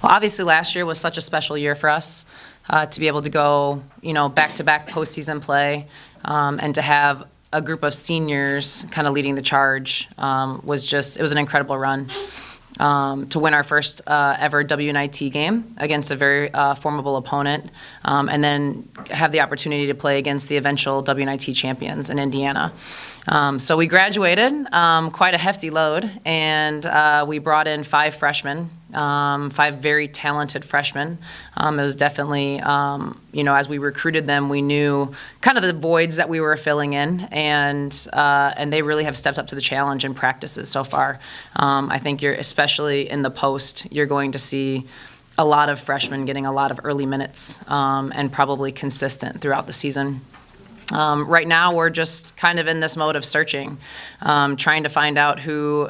Well, obviously last year was such a special year for us to be able to go, back-to-back postseason play, and to have a group of seniors kind of leading the charge it was an incredible run. To win our first ever WNIT game against a very formidable opponent, and then have the opportunity to play against the eventual WNIT champions in Indiana. So we graduated quite a hefty load, and we brought in 5 freshmen, 5 very talented freshmen. It was definitely, as we recruited them, we knew kind of the voids that we were filling in, and they really have stepped up to the challenge in practices so far. I think especially in the post, you're going to see a lot of freshmen getting a lot of early minutes, and probably consistent throughout the season. Right now, we're just kind of in this mode of searching, trying to find out who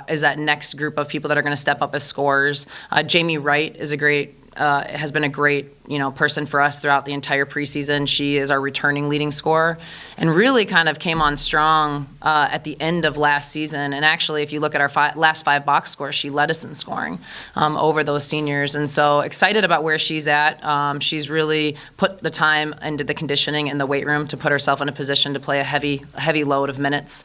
is that next group of people that are going to step up as scorers. Jamie Wright is has been a great person for us throughout the entire preseason. She is our returning leading scorer and really kind of came on strong at the end of last season. And actually, if you look at our last 5 box scores, she led us in scoring over those seniors. And so excited about where she's at. She's really put the time into the conditioning in the weight room to put herself in a position to play a heavy load of minutes.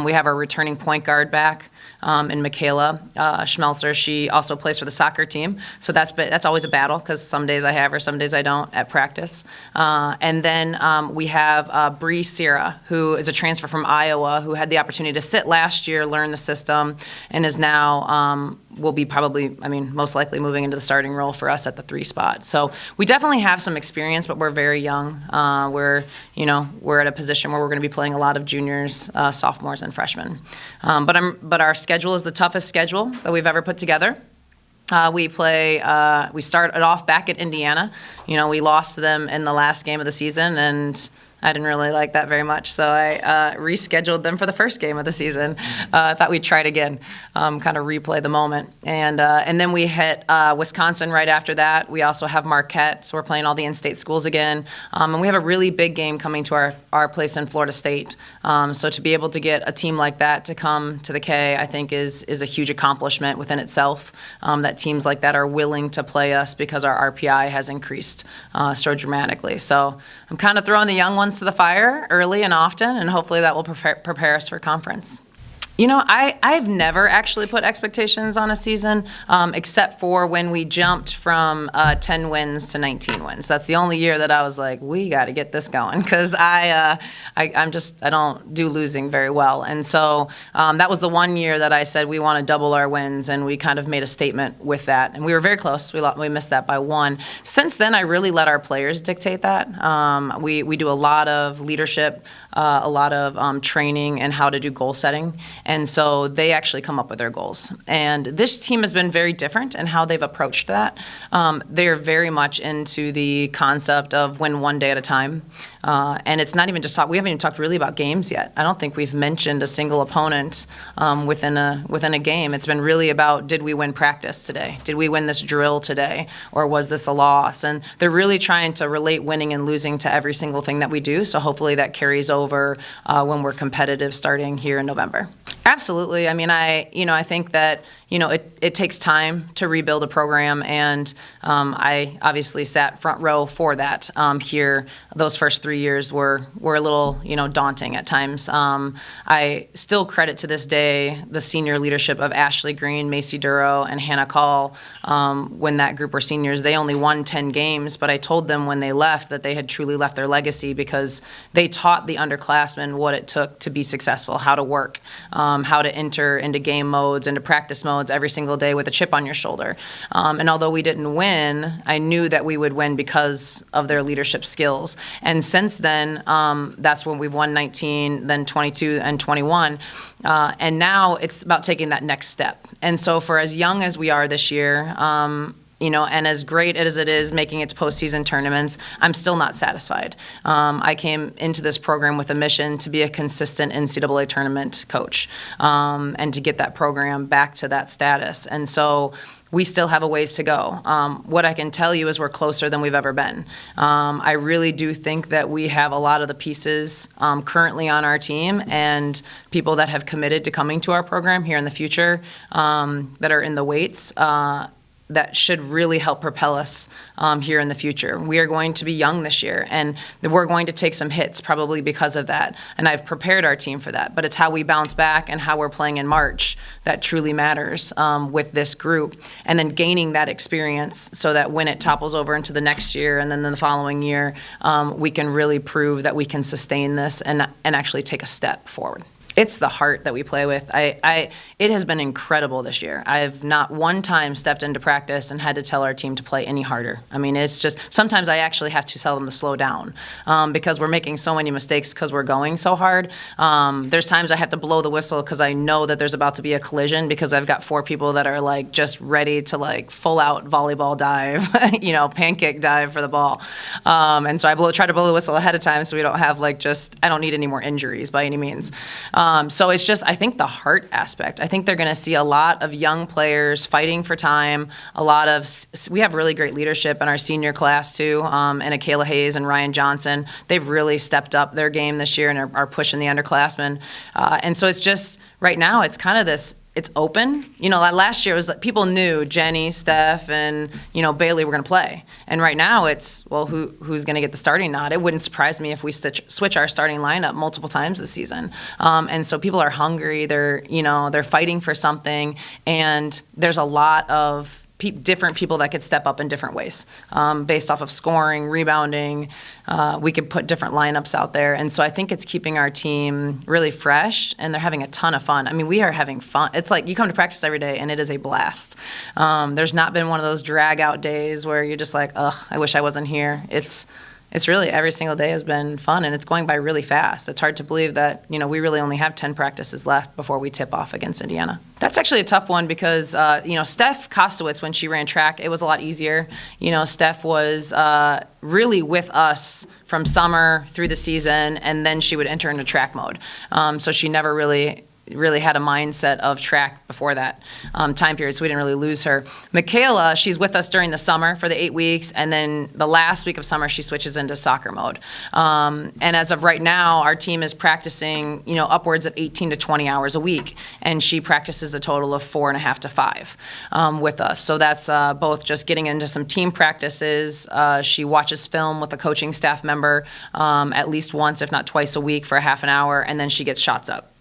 We have our returning point guard back. And Michaela Schmelzer, she also plays for the soccer team. So that's always a battle because some days I have her, some days I don't at practice. And then we have Bree Sierra, who is a transfer from Iowa, who had the opportunity to sit last year, learn the system, and is now will be most likely moving into the starting role for us at the 3 spot. So we definitely have some experience, but we're very young. We're at a position where we're going to be playing a lot of juniors, sophomores, and freshmen. But our schedule is the toughest schedule that we've ever put together. We started off back at Indiana. We lost to them in the last game of the season, and I didn't really like that very much, so I rescheduled them for the first game of the season. I thought we'd try it again, kind of replay the moment. And then we hit Wisconsin right after that. We also have Marquette, so we're playing all the in-state schools again. And we have a really big game coming to our place in Florida State. So to be able to get a team like that to come to the K, I think is a huge accomplishment within itself, that teams like that are willing to play us because our RPI has increased so dramatically. So I'm kind of throwing the young ones to the fire early and often, and hopefully that will prepare us for conference. I've never actually put expectations on a season, except for when we jumped from 10 wins to 19 wins. That's the only year that I was like, we got to get this going, because I don't do losing very well. And so that was the one year that I said we want to double our wins, and we kind of made a statement with that. And we were very close. We missed that by 1. Since then, I really let our players dictate that. We do a lot of leadership, a lot of training and how to do goal setting. And so they actually come up with their goals. And this team has been very different in how they've approached that. They're very much into the concept of win one day at a time. And it's not even just we haven't even talked really about games yet. I don't think we've mentioned a single opponent within a game. It's been really about, did we win practice today? Did we win this drill today? Or was this a loss? And they're really trying to relate winning and losing to every single thing that we do. So hopefully that carries over when we're competitive starting here in November. Absolutely. I think that, it takes time to rebuild a program, and I obviously sat front row for that here. Those first 3 years were a little, daunting at times. I still credit to this day the senior leadership of Ashley Green, Macy Duro, and Hannah Call. When that group were seniors, they only won 10 games, but I told them when they left that they had truly left their legacy because they taught the underclassmen what it took to be successful, how to work, how to enter into game modes, into practice modes every single day with a chip on your shoulder. And although we didn't win, I knew that we would win because of their leadership skills. And since then, that's when we've won 19, then 22 and 21. And now it's about taking that next step. And so for as young as we are this year, and as great as it is making its postseason tournaments, I'm still not satisfied. I came into this program with a mission to be a consistent NCAA tournament coach, and to get that program back to that status. And so we still have a ways to go. What I can tell you is we're closer than we've ever been. I really do think that we have a lot of the pieces currently on our team and people that have committed to coming to our program here in the future that are in the weights that should really help propel us here in the future. We are going to be young this year, and we're going to take some hits probably because of that. And I've prepared our team for that. But it's how we bounce back and how we're playing in March that truly matters with this group. And then gaining that experience so that when it topples over into the next year and then the following year, we can really prove that we can sustain this and actually take a step forward. It's the heart that we play with. It has been incredible this year. I've not one time stepped into practice and had to tell our team to play any harder. I mean, it's just sometimes I actually have to tell them to slow down because we're making so many mistakes because we're going so hard. There's times I have to blow the whistle because I know that there's about to be a collision because I've got 4 people that are like just ready to like full out volleyball dive, pancake dive for the ball. And so I try to blow the whistle ahead of time so we don't have I don't need any more injuries by any means. So it's just, I think, the heart aspect. I think they're going to see a lot of young players fighting for time. We have really great leadership in our senior class too, and Akayla Hayes and Ryan Johnson. They've really stepped up their game this year and are pushing the underclassmen. And so it's just, right now, it's kind of this, it's open. Last year it was like people knew Jenny, Steph, and Bailey were going to play. And right now it's who's going to get the starting nod. It wouldn't surprise me if we switch our starting lineup multiple times this season. And so people are hungry. They're fighting for something, and there's a lot of different people that could step up in different ways based off of scoring, rebounding. We could put different lineups out there. And so I think it's keeping our team really fresh, and they're having a ton of fun. I mean, we are having fun. It's like you come to practice every day, and it is a blast. There's not been one of those drag-out days where you're just like, ugh, I wish I wasn't here. It's really every single day has been fun, and it's going by really fast. It's hard to believe that, we really only have 10 practices left before we tip off against Indiana. That's actually a tough one because, Steph Kostowitz, when she ran track, it was a lot easier. Steph was really with us from summer through the season, and then she would enter into track mode. So she never really had a mindset of track before that time period, so we didn't really lose her. Michaela, she's with us during the summer for the 8 weeks, and then the last week of summer she switches into soccer mode. And as of right now, our team is practicing, upwards of 18 to 20 hours a week, and she practices a total of 4.5 to 5 with us. So that's both just getting into some team practices. She watches film with a coaching staff member at least once, if not twice a week for a half an hour, and then she gets shots up.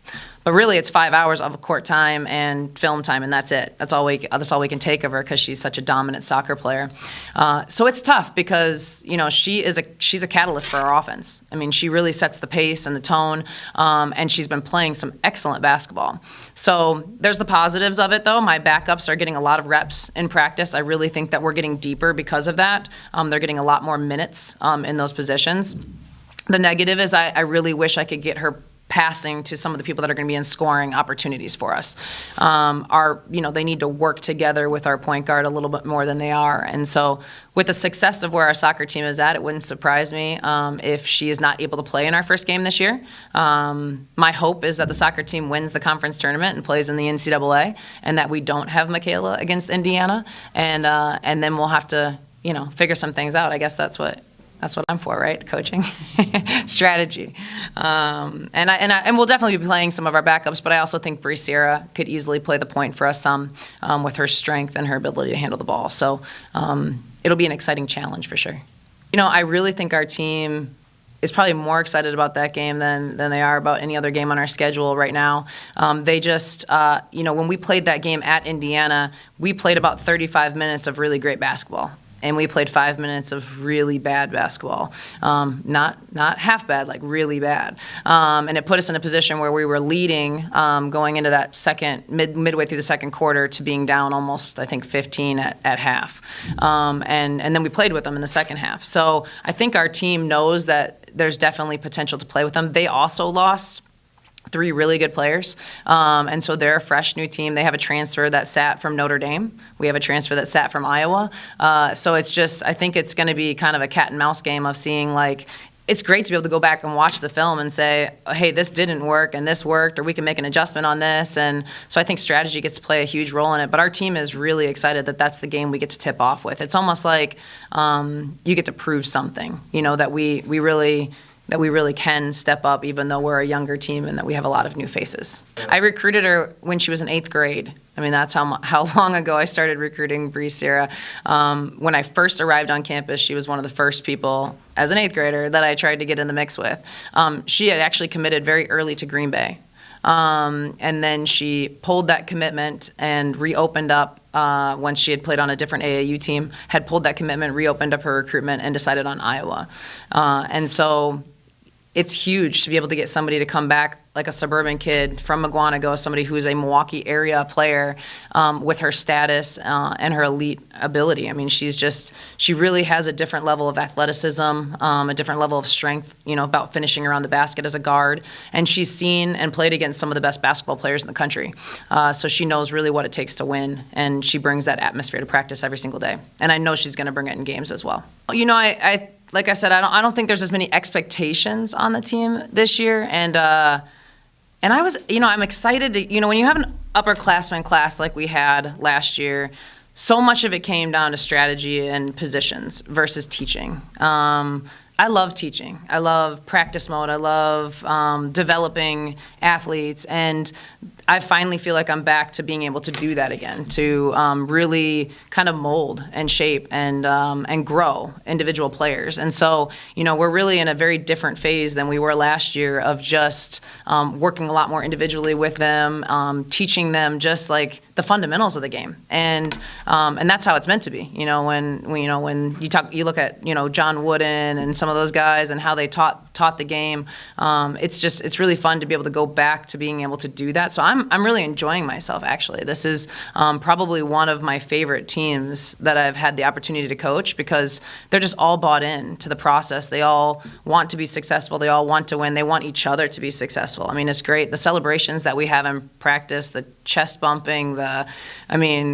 But really, it's 5 hours of court time and film time, and that's it. That's all we can take of her because she's such a dominant soccer player. So it's tough because she's a catalyst for our offense. I mean, she really sets the pace and the tone, and she's been playing some excellent basketball. So there's the positives of it, though. My backups are getting a lot of reps in practice. I really think that we're getting deeper because of that. They're getting a lot more minutes in those positions. The negative is I really wish I could get her passing to some of the people that are going to be in scoring opportunities for us. They need to work together with our point guard a little bit more than they are. And so with the success of where our soccer team is at, it wouldn't surprise me if she is not able to play in our first game this year. My hope is that the soccer team wins the conference tournament and plays in the NCAA, and that we don't have Michaela against Indiana. And then we'll have to, figure some things out. I guess that's what I'm for, right? Coaching, strategy, and we'll definitely be playing some of our backups. But I also think Bree Sierra could easily play the point for us some with her strength and her ability to handle the ball. So it'll be an exciting challenge for sure. I really think our team is probably more excited about that game than they are about any other game on our schedule right now. They just, when we played that game at Indiana, we played about 35 minutes of really great basketball. And we played 5 minutes of really bad basketball, not half bad, like really bad. And it put us in a position where we were leading going into that midway through the second quarter to being down almost, I think, 15 at half. And then we played with them in the second half. So I think our team knows that there's definitely potential to play with them. They also lost 3 really good players, and so they're a fresh new team. They have a transfer that sat from Notre Dame. We have a transfer that sat from Iowa. So it's just, I think it's going to be kind of a cat and mouse game of seeing, it's great to be able to go back and watch the film and say, hey, this didn't work and this worked, or we can make an adjustment on this. And so I think strategy gets to play a huge role in it. But our team is really excited that that's the game we get to tip off with. It's almost like you get to prove something, that we really that we really can step up even though we're a younger team and that we have a lot of new faces. I recruited her when she was in 8th grade. I mean, that's how long ago I started recruiting Bree Sierra. When I first arrived on campus, she was one of the first people as an 8th grader that I tried to get in the mix with. She had actually committed very early to Green Bay. And then she pulled that commitment and reopened up once she had played on a different AAU team, had pulled that commitment, reopened up her recruitment, and decided on Iowa. And so it's huge to be able to get somebody to come back like a suburban kid from Mukwonago, somebody who's a Milwaukee area player with her status and her elite ability. I mean, she really has a different level of athleticism, a different level of strength, about finishing around the basket as a guard. And she's seen and played against some of the best basketball players in the country. So she knows really what it takes to win, and she brings that atmosphere to practice every single day. And I know she's going to bring it in games as well. Like I said, I don't think there's as many expectations on the team this year, and I was, I'm excited to, when you have an upperclassman class like we had last year, so much of it came down to strategy and positions versus teaching. I love teaching. I love practice mode. I love developing athletes, and I finally feel like I'm back to being able to do that again, to really kind of mold and shape and grow individual players. And so, we're really in a very different phase than we were last year of just working a lot more individually with them, teaching them just like the fundamentals of the game, and that's how it's meant to be. When you look at John Wooden and some of those guys and how they taught the game, it's really fun to be able to go back to being able to do that. So I'm really enjoying myself, actually. This is probably one of my favorite teams that I've had the opportunity to coach, because they're just all bought in to the process. They all want to be successful. They all want to win. They want each other to be successful. I mean, it's great. The celebrations that we have in practice, the chest bumping,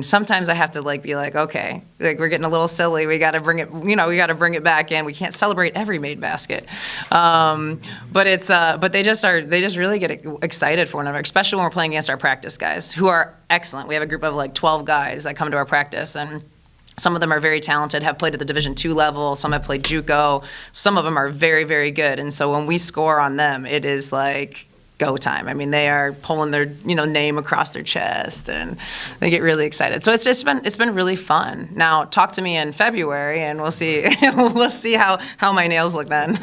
sometimes I have to be like, okay, we're getting a little silly. We got to bring it, we got to bring it back in. We can't celebrate every made basket. But they just really get excited for one another, especially when we're playing against our practice guys, who are excellent. We have a group of 12 guys that come to our practice, and some of them are very talented, have played at the Division II level. Some have played JUCO. Some of them are very, very good. And so when we score on them, it is like go time. I mean, they are pulling their name across their chest, and they get really excited. So it's been really fun. Now talk to me in February, and we'll see how my nails look then.